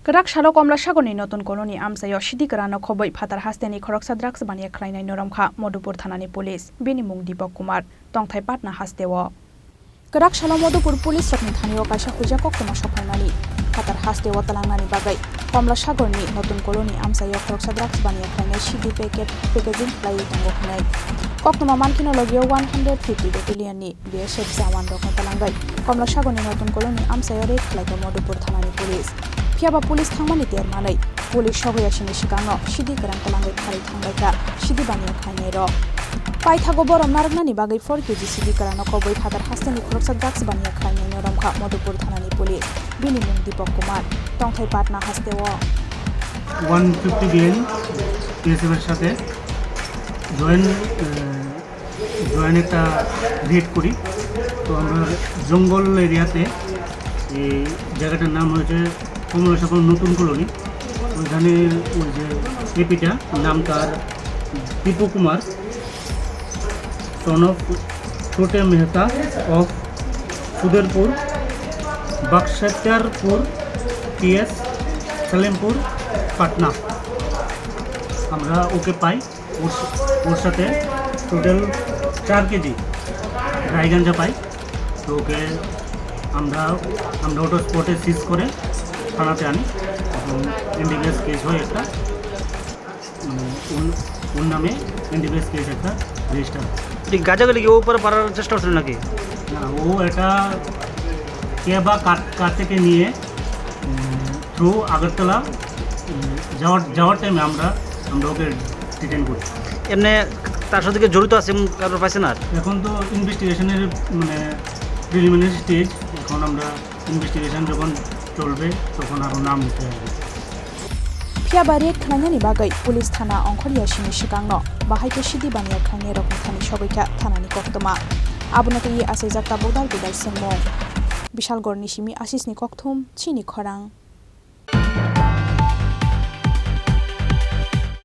Kerak Shalo Komla Shagoni Notun Koloni Amsayo Shidikarano Khoboi Phatar Hasteni Khoroksa Drugs Bania Krainai Noramkha Modupur Thanani Police Bini Mung Deepak Kumar Tongthai Patna Hastewo Kerak Shalo Modupur Police Rokni Thanio Kaisa Huja Koktoma Shophainani Phatar Hastewo Talangnani Bagai Komla Shagoni Notun Koloni Amsayo Khoroksa Drugs Bania Krainai Shidi Packaging Play Tango Khnai Koktoma Mankino Logio 150 battalion ni BSF Jawan Rokno Talangai Komla Shagoni Notun Koloni Amsayo Rek Khlaigo Modupur Thanani Police Phiaba police thangmani termanai police shogoyasini sikangno sidi karang talangai khari thanglaika sidi bania khainai ro paithago borom nargnani bagai 4 kg sidi karang koboi Phatar Hasteni Khoroksa drugs bania khainai noramkha Modupur thanani police bini mung Deepak Kumar Tongthai Patna Hastewo 150 BN PSF এর সাথে join একটা red করি তো আমরা জঙ্গল এরিয়াতে এই জায়গাটার নাম হয়েছে কমলা সাগর নতুন কলোনি ওইখানে ওই যে এপিটা নাম তার দীপক কুমার সন অফ ছোটে মেহতা অফ সুদেরপুর बख्तियारपुर PS सलेमपुर पाटना আমরা ওকে পাই ওর সাথে টোটাল 4 কেজি ড্রাই গাঞ্জা পাই তো ওকে আমরা ওটা স্পটে সিজ করে থানাতে আনি এবং এনডিপিএস কেস হয় একটা ওর নামে এনডিপিএস কেস একটা রেজিস্টার ঠিক গাজাগুলি কি উপরে পারার চেষ্টা করছিল নাকি না ও এটা কেবা কাট থেকে নিয়ে থ্রু আগরতলা যাওয়ার টাইমে আমরা ওকে ডিটেইন করি এমনি তার সাথে কি জড়িত আছে কারো পাইছে না এখন তো ইনভেস্টিগেশনের মানে প্রিলিমিনারি স্টেজ এখন আমরা ইনভেস্টিগেশন যখন চলবে তখন আরও নাম নিতে হবে Phiaba rek khlainani bagai police thana ongkhoriya sini sikangno bahaike sidi bania khainai rokni thani shogoika thanani koktoma abunati asai jakta bodal bodal sengmo Bishalgor Nishimi Asisni Kokthum Chini Khorang